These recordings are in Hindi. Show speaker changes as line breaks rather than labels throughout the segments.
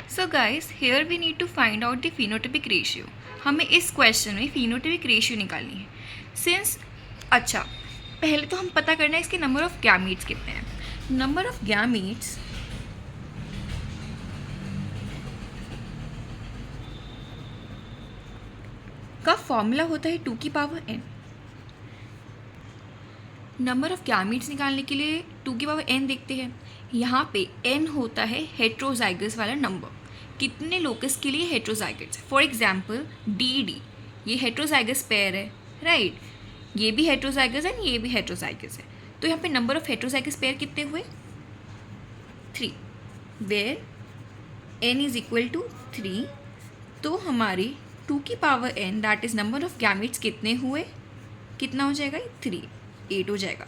So guys here we need to find out the phenotypic ratio. हमें इस क्वेश्चन में फिनोटाइपिक रेशियो निकालनी है। सिंस अच्छा पहले तो हम पता करना है इसके नंबर ऑफ गैमीट्स कितने हैं। नंबर ऑफ गैमीट्स का फॉर्मूला होता है 2 की power n। Number of gametes निकालने के लिए 2 की पावर n देखते हैं। यहाँ पे n होता है हेट्रोजाइगस वाला नंबर, कितने लोकस के लिए हेट्रोजाइगस। फॉर एग्जाम्पल डी, ये हेट्रोजाइगस पेयर है, राइट। ये भी हेट्रोजाइगस है, ये भी हेट्रोजाइगस है। तो यहाँ पे नंबर ऑफ हेट्रोजाइगस पेयर कितने हुए? 3, where n is equal to 3। तो हमारी 2 की power n that is number of gametes कितने हुए? कितना हो जाएगा? 3, 8 हो जाएगा।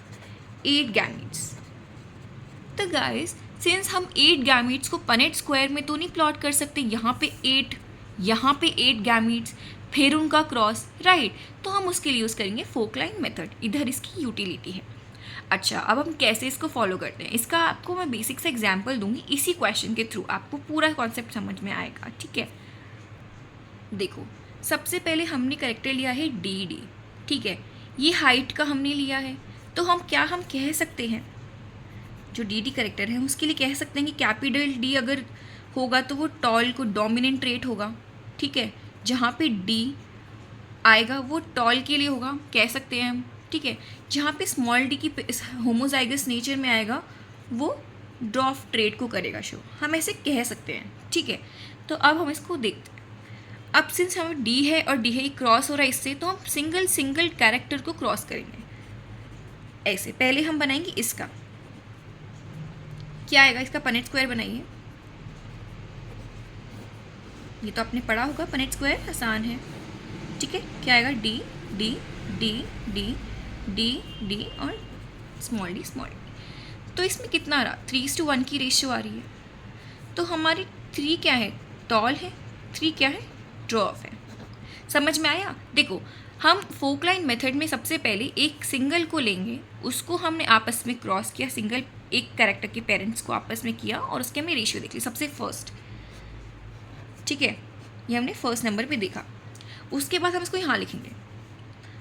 8 गैमीट्स। तो गाइस सिंस हम 8 गैमीट्स को पनेट स्क्वायर में तो नहीं प्लॉट कर सकते, यहाँ पे 8, यहाँ पे 8 गैमीट्स, फिर उनका क्रॉस, राइट। तो हम उसके लिए यूज़ करेंगे फोकलाइन मेथड। इधर इसकी यूटिलिटी है। अच्छा अब हम कैसे इसको फॉलो करते हैं, इसका आपको मैं बेसिक सा एग्जाम्पल दूंगी। इसी क्वेश्चन के थ्रू आपको पूरा कॉन्सेप्ट समझ में आएगा, ठीक है। देखो सबसे पहले हमने करेक्टर लिया है डी, ठीक है। ये हाइट का हमने लिया है। तो हम कह सकते हैं जो डी करेक्टर है हम उसके लिए कह सकते हैं कि कैपिटल डी अगर होगा तो वो टॉल को डोमिनेंट ट्रेट होगा, ठीक है। जहाँ पे डी आएगा वो टॉल के लिए होगा, कह सकते हैं हम, ठीक है। जहाँ पे स्मॉल डी की होमोजाइगस नेचर में आएगा वो ड्रॉफ ट्रेट को करेगा शो, हम ऐसे कह सकते हैं, ठीक है। तो अब हम इसको देखते हैं। अब सिंस हमें डी है और डी है क्रॉस हो रहा है इससे, तो हम सिंगल कैरेक्टर को क्रॉस करेंगे ऐसे। पहले हम बनाएंगे इसका, क्या आएगा? इसका पनेट स्क्वायर बनाइए। ये तो आपने पढ़ा होगा, पनेट स्क्वायर आसान है, ठीक है। क्या आएगा? D D D D D D और स्मॉल डी। तो इसमें कितना आ रहा? 3:1 की रेशियो आ रही है। तो हमारी 3 क्या है? टॉल है। 3 क्या है? ड्रॉफ है। समझ में आया? देखो हम फोकलाइन मेथड में सबसे पहले एक सिंगल को लेंगे, उसको हमने आपस में क्रॉस किया, सिंगल एक कैरेक्टर के पेरेंट्स को आपस में किया और उसके हमें रेशियो देख ली सबसे फर्स्ट, ठीक है। ये हमने फर्स्ट नंबर पे देखा। उसके बाद हम इसको यहाँ लिखेंगे।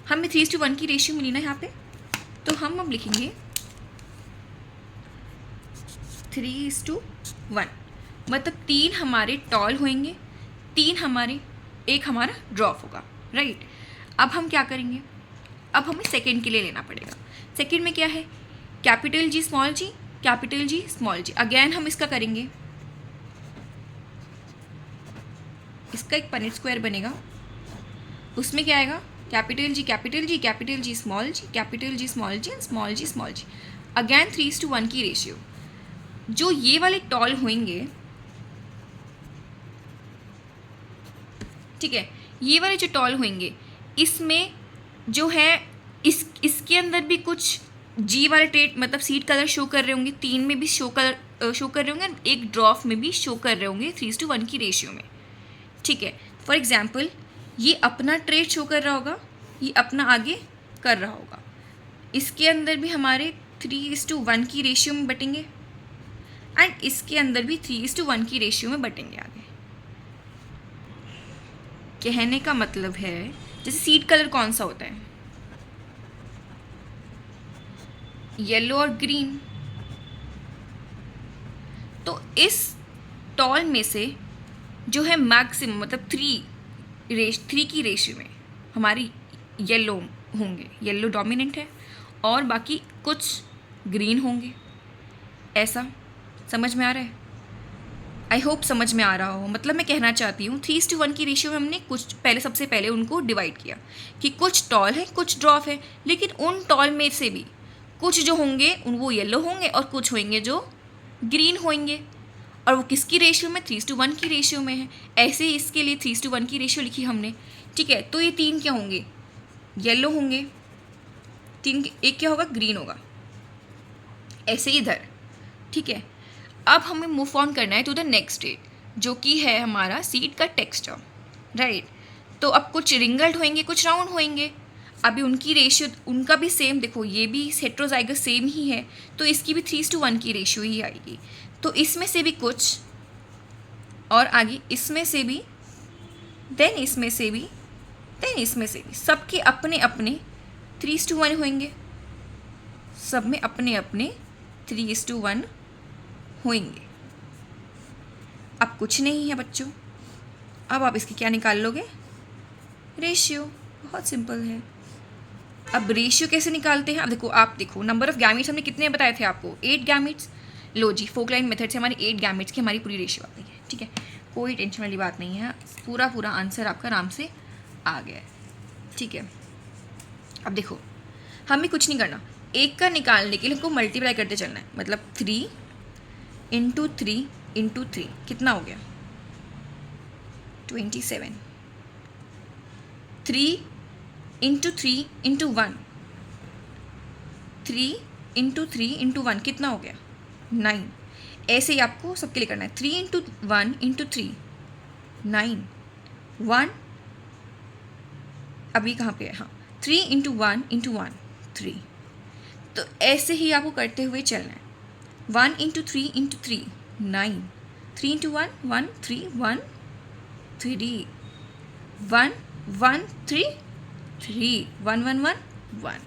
हमें 3:1 की रेशियो मिली ना यहाँ पे, तो हम अब लिखेंगे 3:1, मतलब 3 हमारे टॉल होंगे, 3 हमारे, 1 हमारा ड्रॉप होगा, राइट। अब हम क्या करेंगे? अब हमें सेकेंड के लिए लेना पड़ेगा। सेकेंड में क्या है? Capital G small G, capital G small G. Again हम इसका करेंगे, इसका एक पनेट स्क्वायर बनेगा। उसमें क्या आएगा? Capital G capital G capital G small G, capital G small G and small G small G. Again 3:1 की रेशियो। जो ये वाले टॉल होंगे, ठीक है, ये वाले जो टॉल होंगे इसमें जो है इसके अंदर भी कुछ जी वाले ट्रेट मतलब सीड कलर शो कर रहे होंगे, 3 में भी शो कर रहे होंगे, एक ड्रॉफ में भी शो कर रहे होंगे 3:1 की रेशियो में, ठीक है। फॉर एग्जाम्पल ये अपना ट्रेट शो कर रहा होगा, ये अपना आगे कर रहा होगा। इसके अंदर भी हमारे 3:1 की रेशियो में बटेंगे एंड इसके अंदर भी 3:1 की रेशियो में बटेंगे आगे। कहने का मतलब है जैसे सीड कलर कौन सा होता है? येलो और ग्रीन। तो इस टॉल में से जो है मैक्सिमम मतलब 3 की रेशियो में हमारी येलो होंगे, येलो डोमिनेंट है और बाकी कुछ ग्रीन होंगे। ऐसा समझ में आ रहा है? आई होप समझ में आ रहा हो। मतलब मैं कहना चाहती हूँ 3:1 की रेशियो में हमने कुछ पहले सबसे पहले उनको डिवाइड किया कि कुछ टॉल है कुछ ड्रॉफ है, लेकिन उन टॉल में से भी कुछ जो होंगे वो येलो होंगे और कुछ होंगे जो ग्रीन होंगे, और वो किसकी रेशियो में? 3:1 की रेशियो में है। ऐसे ही इसके लिए 3:1 की रेशियो लिखी हमने, ठीक है। तो ये 3 क्या होंगे? येलो होंगे, 3 एक क्या होगा? ग्रीन होगा। ऐसे इधर, ठीक है। अब हमें मूव ऑन करना है टू द नेक्स्ट स्टेज, जो कि है हमारा सीड का टेक्सचर, राइट। तो अब कुछ रिंगल्ड होंगे कुछ राउंड होंगे। अभी उनकी रेशियो उनका भी सेम, देखो ये भी हेट्रोजाइगस सेम ही है, तो इसकी भी 3:1 की रेशियो ही आएगी। तो इसमें से भी कुछ और आगे इसमें से भी, देन इसमें से भी, देन इसमें से भी, सबके अपने अपने 3:1 होंगे, सब में अपने अपने 3:1 होंगे। अब कुछ नहीं है बच्चों, अब आप इसकी क्या निकाल लोगे? रेशियो। बहुत सिंपल है। अब रेशियो कैसे निकालते हैं? अब देखो, आप देखो नंबर ऑफ गैमेट्स हमने कितने बताए थे आपको? 8 गैमेट्स। लो जी, फोकलाइन मेथड से हमारे 8 गैमेट्स की हमारी पूरी रेशियो आ गई है। ठीक है, कोई टेंशन वाली बात नहीं है, पूरा आंसर आपका आराम से आ गया है। ठीक है, अब देखो हमें कुछ नहीं करना, एक का निकालने के लिए हमको मल्टीप्लाई करते चलना है। मतलब 3 × 3 × 3 कितना हो गया? 27। 3 × 3 × 1, 3 × 3 × 1 कितना हो गया? 9। ऐसे ही आपको सबके लिए करना है। 3 × 1 × 3 9, 1, अभी कहाँ पे है? हाँ, 3 × 1 × 1 3। तो ऐसे ही आपको करते हुए चलना है। 1 × 3 × 3 9, 3 × 1 1 3 1 3 1 1 3 3 1 1 1 1।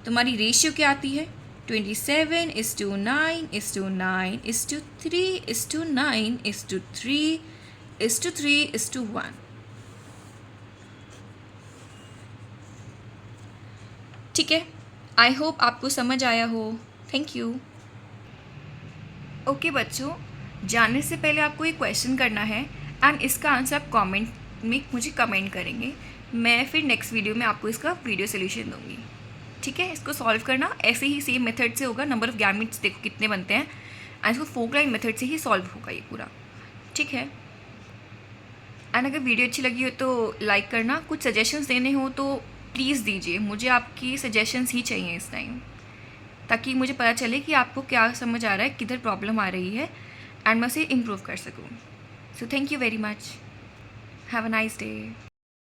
तुम्हारी रेशियो क्या आती है? 27:9:9:3:9:3:3:1। ठीक है, आई होप आपको समझ आया हो। Thank you. ओके बच्चों, जाने से पहले आपको एक क्वेश्चन करना है एंड इसका आंसर आप कमेंट में मुझे कमेंट करेंगे। मैं फिर नेक्स्ट वीडियो में आपको इसका वीडियो सोल्यूशन दूंगी। ठीक है, इसको सॉल्व करना ऐसे ही सेम मेथड से होगा। नंबर ऑफ गैमेट्स देखो कितने बनते हैं, एंड इसको फोकलाइन मेथड से ही सॉल्व होगा ये पूरा। ठीक है, एंड अगर वीडियो अच्छी लगी हो तो लाइक करना। कुछ सजेशंस देने हो तो प्लीज़ दीजिए, मुझे आपकी सजेशंस ही चाहिए इस टाइम, ताकि मुझे पता चले कि आपको क्या समझ आ रहा है, किधर प्रॉब्लम आ रही है, एंड मैं उसे इम्प्रूव कर सकूँ। So thank you very much. Have a nice day.